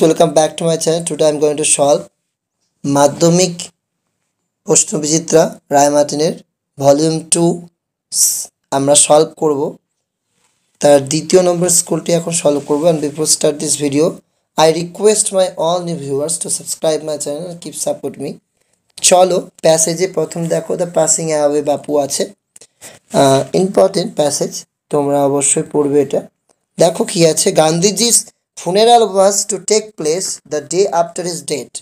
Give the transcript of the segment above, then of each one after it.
Welcome back to my channel. Today I'm going to solve মাধ্যমিক প্রশ্নবিচিত্রা রায়মার্টিনের volume 2 আমরা solve করব। তার দ্বিতীয় নম্বর স্কুলটি এখন সলভ করব। And before start this video, I request my all new viewers to subscribe my channel and keep support me. চলো প্যাসেজে প্রথম দেখো দ্য পাসিং অ্যাওয়ে বাপু আছে। ইম্পর্টেন্ট প্যাসেজ, তোমরা অবশ্যই পড়বে এটা। দেখো কি আছে, গান্ধীজির funeral was to take place the day after his death.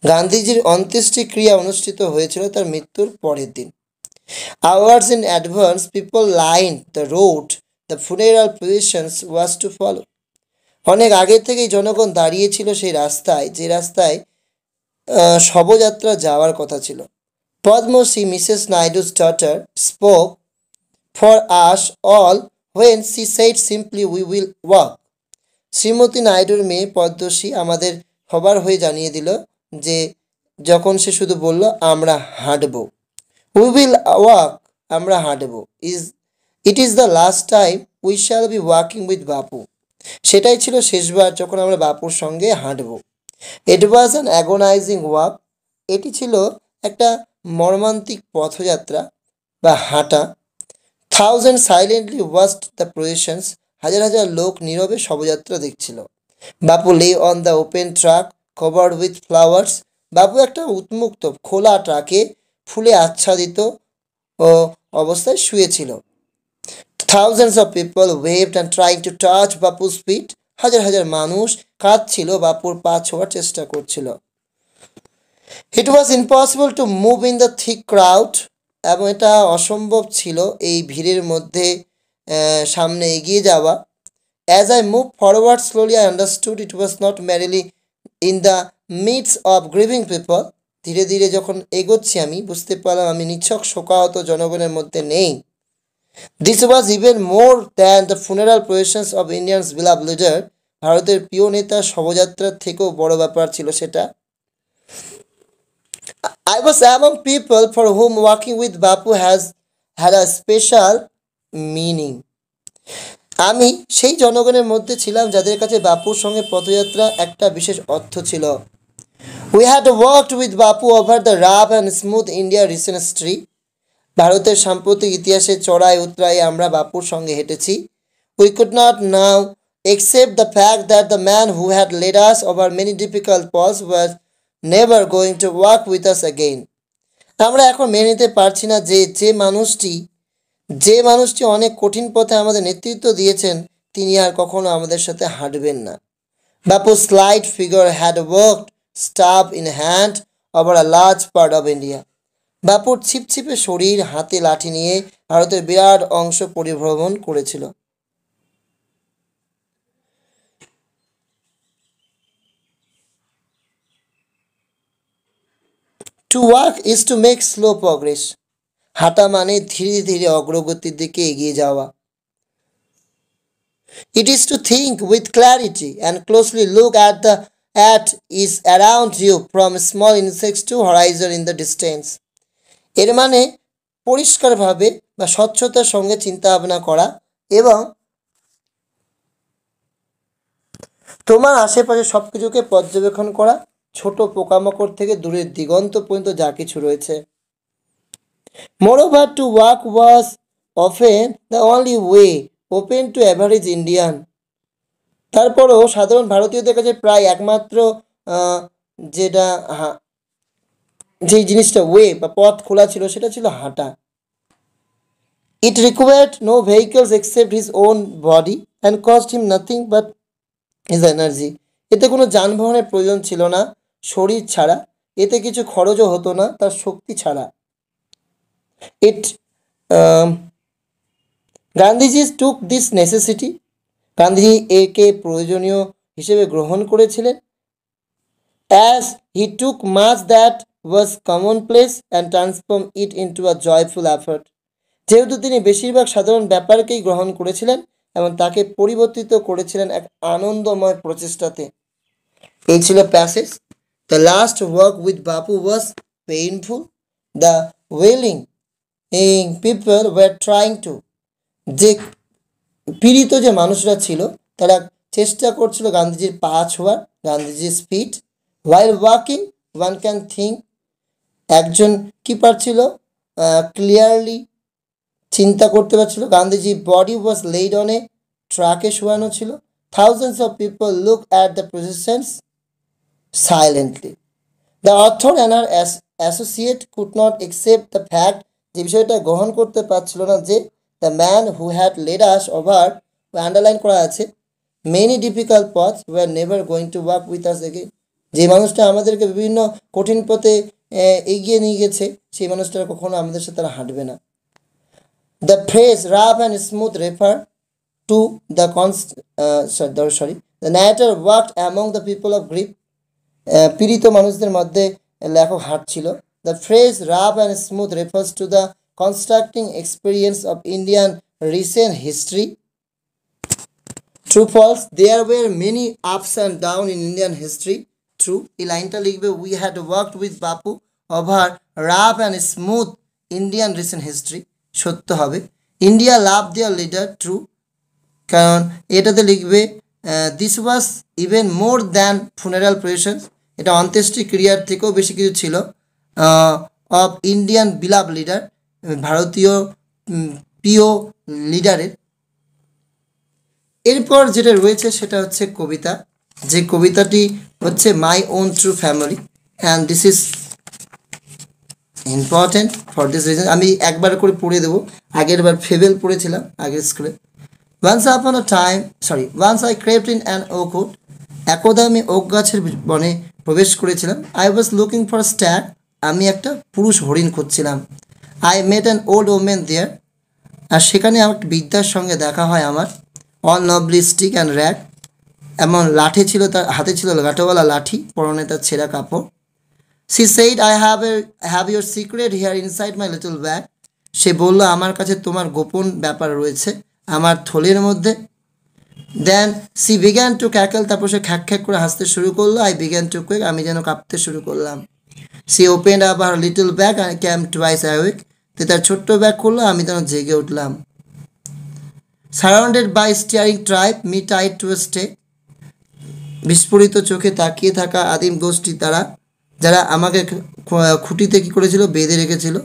গান্ধীজির অন্ত্যেষ্টিক্রিয়া অনুষ্ঠিত হয়েছিল তার মৃত্যুর পরের দিন। Hours in advance, people lined the road the funeral processions was to follow. অনেক আগে থেকেই জনগণ দাঁড়িয়েছিল সেই রাস্তায়, যে রাস্তায় শবযাত্রা যাওয়ার কথা ছিল। Padmosi, Mrs. Naidu's daughter, spoke for us all when she said simply, "We will walk." Shrimati নাইডুর মেয়ে পদ্মশ্রী আমাদের সবার হয়ে জানিয়ে দিল যে যখন সে শুধু বলল আমরা হাঁটব, উই উইল ওয়াক, আমরা হাঁটব, it is the last time we shall be walking with Bapu, সেটাই ছিল শেষবার যখন আমরা বাপুর সঙ্গে হাঁটব। It was an agonising walk, এটি ছিল একটা মর্মান্তিক পথযাত্রা বা হাঁটা। Thousand silently watched the processions, হাজার হাজার লোক নীরবে শবযাত্রা দেখছিল। Bapu lay on the open truck covered with flowers, Bapu একটা উন্মুক্ত খোলা ট্রাকে ফুলে আচ্ছাদিত ও অবস্থায় শুয়েছিল। Thousands of people waved and trying to touch Bapu's feet, হাজার হাজার মানুষ কাঁদছিল, বাপুর পা ছোঁয়ার চেষ্টা করছিল। It was impossible to move in the thick crowd, এবং এটা অসম্ভব ছিল এই ভিড়ের মধ্যে সামনে এগিয়ে যাওয়া। As I move forward slowly I understood it was not merrily in the midst of grieving people, ধীরে ধীরে যখন এগোচ্ছি আমি বুঝতে পারলাম আমি নিছক শোকাহত জনগণের মধ্যে নেই। This was even more than the funeral processions of Indians beloved leader, ভারতের প্রিয় নেতা শবযাত্রার থেকেও বড় ব্যাপার ছিল সেটা। I was among people for whom walking with Bapu had a special meaning. আমি সেই জনগণের মধ্যে ছিলাম যাদের কাছে বাপুর সঙ্গে পদযাত্রা একটা বিশেষ অর্থ ছিল। We had walked with Bapu over the rough and smooth India recent history. ভারতের সাম্প্রতিক ইতিহাসে চড়াই উতরাই আমরা বাপুর সঙ্গে হেঁটেছি। We could not now accept the fact that the man who had led us over many difficult paths was never going to walk with us again. আমরা এখন মেনে নিতে পারছি না যে মানুষটি অনেক কঠিন পথে আমাদের নেতৃত্ব দিয়েছেন তিনি আর কখনো আমাদের সাথে হাঁটবেন না। বাপু slight figure had walked staff in hand over a large part of India, বাপুর ছিপছিপে শরীর হাতে লাঠি নিয়ে ভারতের বিরাট অংশ পরিভ্রমণ করেছিল। To walk is to make slow progress. হাঁটা মানে ধীরে ধীরে অগ্রগতির দিকে এগিয়ে যাওয়া। It is to think with clarity and closely look at is around you from small insects to horizon in the distance. এর মানে পরিষ্কারভাবে বা স্বচ্ছতার সঙ্গে চিন্তা ভাবনা করা এবং তোমার আশেপাশে সব কিছুকে পর্যবেক্ষণ করা, ছোট পোকামাকড় থেকে দূরের দিগন্ত পর্যন্ত যা কিছু রয়েছে। Moreover, to walk was often the only way open to average Indian. তারপরও সাধারণ ভারতীয়দের কাছে প্রায় একমাত্র যেটা যে জিনিসটা ওয়ে বা পথ খোলা ছিল সেটা ছিল হাঁটা। It required no vehicles except his own body and cost him nothing but his energy. এতে কোনো যানবাহনের প্রয়োজন ছিল না শরীর ছাড়া, এতে কিছু খরচও হতো না তার শক্তি ছাড়া। Gandhiji took this necessity, Gandhiji একে প্রয়োজনীয় হিসেবে গ্রহণ করেছিলেন। As he took much that was commonplace and transformed it into a joyful effort, যেহেতু তিনি বেশিরভাগ সাধারণ ব্যাপারকেই গ্রহণ করেছিলেন এবং তাকে পরিবর্তিত করেছিলেন এক আনন্দময় প্রচেষ্টাতে। এই ছিল passage. The last walk with Bapu was painful. The wailing people were trying to, যে পীড়িত যে মানুষরা ছিল তারা চেষ্টা করছিল গান্ধীজির পা ছোঁয়ার, গান্ধীজির feet. While walking one can think, একজন কি পারছিল ক্লিয়ারলি চিন্তা করতে পারছিল। Gandhiji body was laid on a, ট্রাকে শোয়ানো ছিল। Thousands of people look at the processions silently. The author and our associate could not accept the fact, যে বিষয়টা গ্রহণ করতে পারছিল না যে the man who had led us over, underline করা আছে, মেনি ডিফিকাল্ট পথ were never going to walk with us again, যে মানুষটা আমাদেরকে বিভিন্ন কঠিন পথে এগিয়ে নিয়ে গেছে, সেই মানুষটা কখনো আমাদের সাথে তারা হাঁটবে না। The phrase rough and smooth refer to the the narrator worked among the people of grief, পীড়িত মানুষদের মধ্যে লেখক হাঁটছিল। The phrase rough and smooth refers to the constructing experience of Indian recent history. True false, there were many ups and down in Indian history. True, এই লাইনটা লিখবে, we had worked with Bapu over rough and smooth Indian recent history. সত্য হবে। India লাভ দেয়ার leader. True, কারণ এটাতে লিখবে this was even more than funeral procession, এটা অন্ত্যেষ্টি ক্রিয়ার থেকেও বেশি কিছু ছিল। অফ ইন্ডিয়ান বিলাভ লিডার, ভারতীয় প্রিয় লিডারের। এরপর যেটা রয়েছে সেটা হচ্ছে কবিতা, যে কবিতাটি হচ্ছে my own true family, and this is important for this reason. আমি একবার করে পড়ে দেবো, আগের বার ফেবেল পড়েছিলাম আগের স্কুলে। once I crept in an oak wood, একদা আমি ওক গাছের বনে প্রবেশ করেছিলাম। I was looking for a stag, আমি একটা পুরুষ হরিণ খুঁজছিলাম। I met an old woman there, আর সেখানে আমার বৃদ্ধার সঙ্গে দেখা হয় আমার। all lovely stick and rag, এমন লাঠি ছিল, তার হাতে ছিল লাঠোওয়ালা লাঠি, পরনে তার ছেঁড়া কাপড়। She said, I have your secret here inside my little bag, সে বলল আমার কাছে তোমার গোপন ব্যাপার রয়েছে আমার থলের মধ্যে। দেন সি বিগ্যান টু ক্যাকেল, তারপর সে খ্যাক খ্যাক করে হাসতে শুরু করলো। আই বিগ্যান টু কুইক, আমি যেন কাঁপতে শুরু করলাম। She opened up her little bag and came twice awake, তার ছোট্ট ব্যাগ করলো, আমি যেন জেগে উঠলাম। Surrounded by staring tribe me tied to a stake, বিস্ফোরিত চোখে তাকিয়ে থাকা আদিম গোষ্ঠী তারা, যারা আমাকে খুঁটিতে কী করেছিল, বেঁধে রেখেছিল।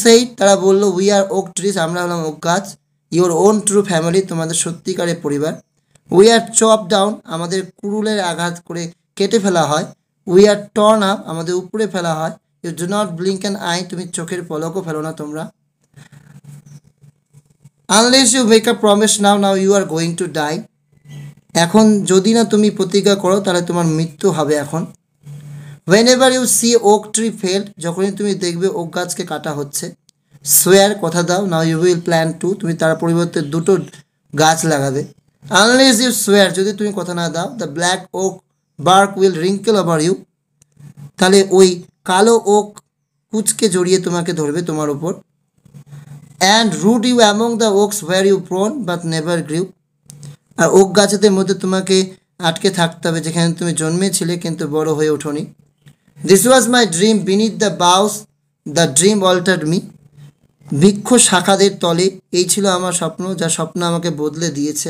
সেই তারা বললো, উই আর ওক ট্রিজ, আমরা হলাম ওক গাছ। ইউর ওন ট্রু ফ্যামিলি, তোমাদের সত্যিকারের পরিবার। উই আর চপ ডাউন, আমাদের কুড়ুলের আঘাত করে কেটে ফেলা হয়। উই আর টর্ন আপ, আমাদের উপরে ফেলা হয়। You do not blink an eye, তুমি চোখের পলকও ফেলো না তোমরা। Unless you make a promise now you are going to die, এখন যদি না তুমি প্রতিজ্ঞা করো তাহলে তোমার মৃত্যু হবে এখন। whenever you see oak tree felled, যখনই তুমি দেখবে ওক গাছকে কাটা হচ্ছে। swear, কথা দাও, now you will plant two, তুমি তার পরিবর্তে দুটো গাছ লাগাবে। unless you swear, যদি তুমি কথা না দাও, the black oak bark will wrinkle over you, তাহলে ওই কালো ওক কুচকে জড়িয়ে তোমাকে ধরবে তোমার উপর। and root you among the oaks where you born but never grew, আর ওক গাছেদের মধ্যে তোমাকে আটকে থাকতে হবে যেখানে তুমি জন্মেছিলে কিন্তু বড় হয়ে ওঠোনি। This was my dream beneath the boughs, the dream altered me, বৃক্ষ শাখাদের তলে এই ছিল আমার স্বপ্ন, যা স্বপ্ন আমাকে বদলে দিয়েছে।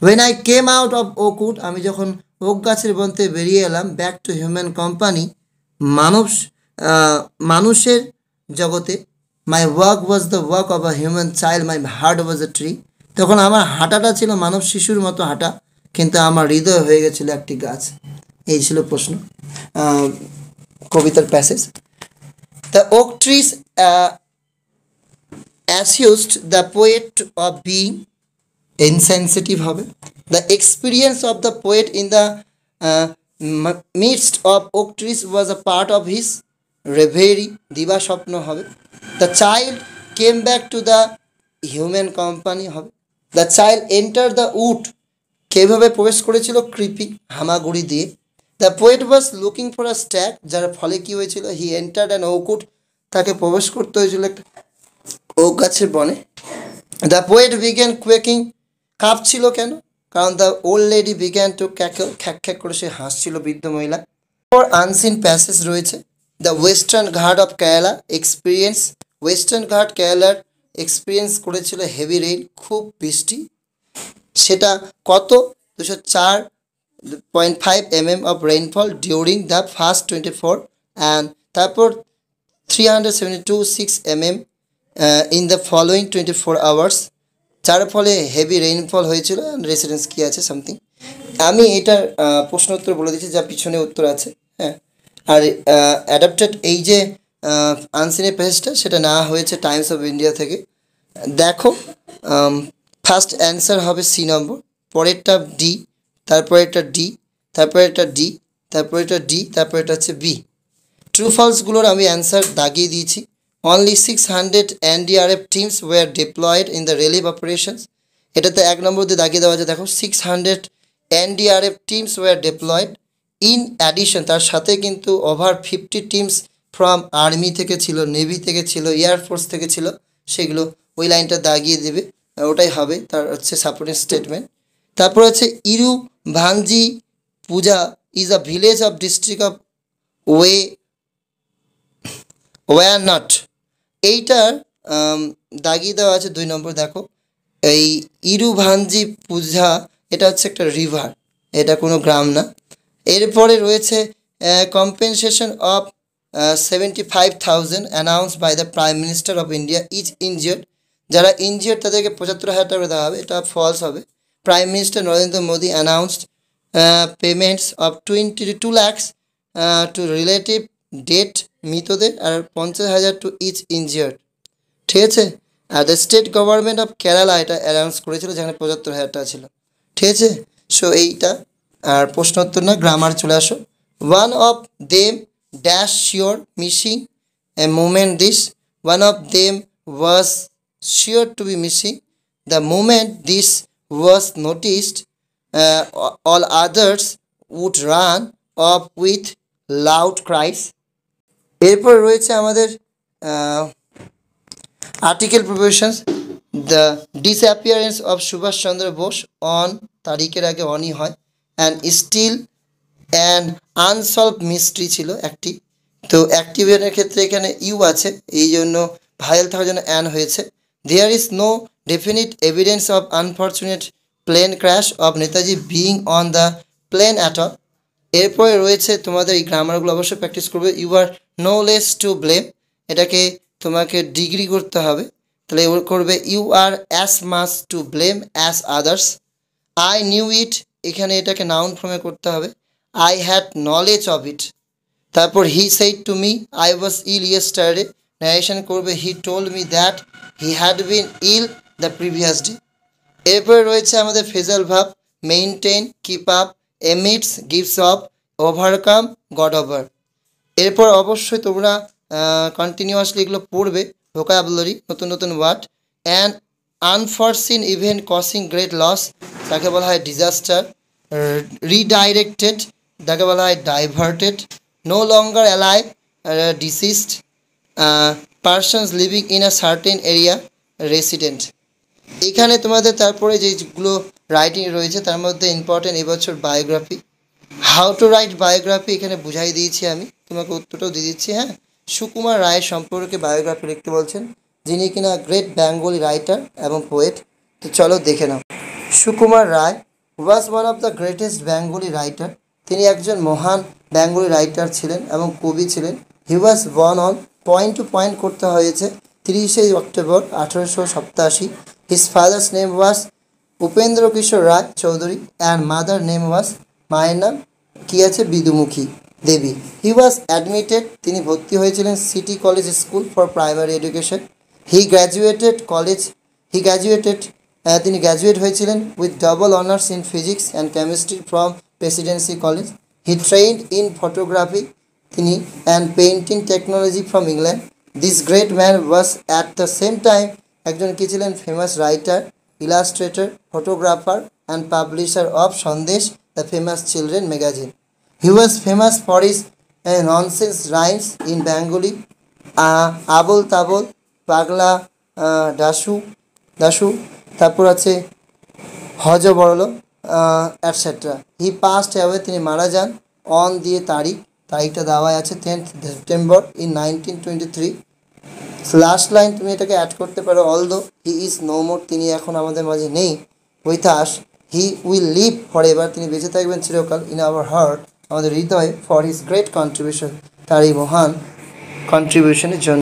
When I came out of Oakwood, আমি যখন ওক গাছের বন থেকে বেরিয়ে এলাম, ব্যাক টু হিউম্যান কোম্পানি, মানুষের জগতে, my work was the work of a human child, my heart was a tree, তখন আমার হাঁটাটা ছিল মানব শিশুর মতো হাঁটা, কিন্তু আমার হৃদয় হয়ে গেছিল একটি গাছ। এই ছিল প্রশ্ন, কবিতার passage. The oak trees accused the poet of being insensitive হবে। The experience of the poet in the midst of oak trees was a part of his reverie, দিবা স্বপ্ন হবে। The child came back to the human company হবে। The child enter the wood, কীভাবে প্রবেশ করেছিল, creeping, হামাগুড়ি দিয়ে। The poet was looking for a stag, যার ফলে কী হয়েছিল, হি এন্টার্ড অ্যান ওকুড, তাকে প্রবেশ করতে হয়েছিল একটা ওক গাছের বনে। দ্য পোয়েট বিগ্যান কুয়েকিং, কাঁপছিল কেন, কারণ the old lady began to cackle, খ্যাক খ্যাক করে সে হাসছিল বৃদ্ধ মহিলা। ফর আনসিন প্যাসেজ রয়েছে। The western Ghat of Kerala experience, western Ghat কেরালার এক্সপিরিয়েন্স করেছিল হেভি রেইন, খুব বৃষ্টি। সেটা কত? 204.5 mm of rainfall during the first 24 and তারপর 372.6 mm in the following 24 hours, যার ফলে হেভি রেইনফল হয়েছিল। রেসিডেন্স কী আছে সামথিং, আমি এটার প্রশ্ন উত্তর বলে দিচ্ছি, যা পিছনে উত্তর আছে। হ্যাঁ, আর অ্যাডাপ্টেড এই যে আনসিনের পেজটা, সেটা নেওয়া হয়েছে টাইমস অফ ইন্ডিয়া থেকে। দেখো, ফার্স্ট অ্যান্সার হবে সি নম্বর, পরেরটা ডি, তারপরেরটা ডি, তারপরেরটা ডি, তারপরেরটা ডি, তারপরেরটা হচ্ছে বি। ট্রু ফলসগুলোর আমি অ্যান্সার দাগিয়ে দিয়েছি। Only 600 NDRF teams were deployed in the relief operations, এটাতে 1 নম্বর দিয়ে দাগিয়ে দেওয়া আছে। দেখো 600 NDRF teams were deployed, in addition তার সাথে কিন্তু ওভার 50 টিমস ফ্রম আর্মি থেকে ছিল, নেভি থেকে ছিল, এয়ারফোর্স থেকে ছিল, সেগুলো ওই লাইনটা দাগিয়ে দেবে, ওটাই হবে তার হচ্ছে সাপোর্টিং স্টেটমেন্ট। তারপর হচ্ছে Iruvanjipuzha is a village of district of ওয়ারনাট, এইটার দাগিয়ে দেওয়া আছে 2 নম্বর। দেখো এই ইরুভাঞ্জি পূজা, এটা হচ্ছে একটা রিভার, এটা কোনো গ্রাম না। এরপরে রয়েছে compensation of 75,000 announced by the prime minister of India is injured, যারা ইনজিওর্ড তাদেরকে 75,000 টাকা দেওয়া হবে, এটা ফলস হবে। Prime minister Narendra Modi announced payments of 22 lakhs to relative dead মৃতদের, আর 50,000 টু ইচ ইনজিওর্ড, ঠিক আছে। আর the state government of Kerala এটা অ্যানাউন্স করেছিল, যেখানে 75,000 টাকা ছিল, ঠিক আছে। সো এইটা আর প্রশ্ন উত্তর না, গ্রামার চলে আসো। One of them dash sure missing a moment this, one of them was sure to be missing the moment this was noticed, all others would run off with loud cries. এরপর রয়েছে আমাদের article preparations. The disappearance of Subhas Chandra Bose, on তারিখের আগে অনই হয়, and still and unsolved mystery ছিল একটি। তো অ্যাক্টিভের ক্ষেত্রে এখানে ইউ আছে, এই জন্য ভাইরাল থাকার জন্য অ্যান হয়েছে। There is no definite evidence of unfortunate plane crash of Netaji being on the plane at all. এরপরে রয়েছে তোমাদের এই গ্রামারগুলো অবশ্যই প্র্যাকটিস করবে। You are no less to blame, এটাকে তোমাকে ডিগ্রি করতে হবে, তাহলে এবার করবে you are as much to blame as others. I knew it, এখানে এটাকে নাউন ফর্মে করতে হবে। I had knowledge of it. তারপর he said to me I was ill yesterday, narration করবে he told me that he had been ill the previous day. এরপরে রয়েছে আমাদের phrasal verb, maintain, keep up, emits, gives off, overcome, got over. এরপর অবশ্যই তোমরা continuously এগুলো পড়বে, vocabulary, নতুন নতুন word. And unforeseen event causing great loss, তাকে বলা হয় ডিজাস্টার। রিডাইরেক্টেড, তাকে বলা হয় diverted. No longer alive, deceased. Persons living in a certain area, resident. এখানে তোমাদের তারপরে যেগুলো রাইটিং রয়েছে তার মধ্যে ইম্পর্টেন্ট এবছর biography, how to right biography এখানে বুঝাই দিয়েছি আমি, তোমাকে উত্তরটাও দিয়ে দিচ্ছি। হ্যাঁ, সুকুমার রায়ের সম্পর্কে বায়োগ্রাফি লিখতে বলছেন, যিনি কিনা গ্রেট বেঙ্গলি রাইটার এবং পোয়েট। তো চলো দেখে নাও। Sukumar Ray was one of the greatest Bengali writer, তিনি একজন মহান বেঙ্গলি রাইটার ছিলেন এবং কবি ছিলেন। He was born on, point to point করতে হয়েছে, 30শে October 1887। His father's name was Upendra Kishore Ray Chowdhury and mother name was, মায়ের নাম কী আছে, বিদুমুখী দেবী। হি ওয়াজ অ্যাডমিটেড, তিনি ভর্তি হয়েছিলেন City College school for primary education. He graduated তিনি গ্র্যাজুয়েট হয়েছিলেন with double honours in physics and chemistry from Presidency College. He trained in photography তিনি and painting technology from England. This great man was at the same time একজন কী ছিলেন, famous writer, illustrator, photographer and publisher of Sandesh, the famous children magazine. He was famous for his nonsense rhymes in Bengali, Abol Tabol, পাগলা দাশু, তারপর আছে হজ বড়লো, etcetera. হি passed away, তিনি মারা যান, on দিয়ে তারিখটা দেওয়া আছে 10th September in 1923। Last line তুমি এটাকে অ্যাড করতে পারো, although he is no more, তিনি এখন আমাদের মাঝে নেই, with us he will live forever, তিনি বেঁচে থাকবেন চিরকাল, ইন আওয়ার হার্ট, আমাদের হৃদয়ে, ফর হিজ গ্রেট কন্ট্রিবিউশন, তার এই মহান কন্ট্রিবিউশনের জন্য।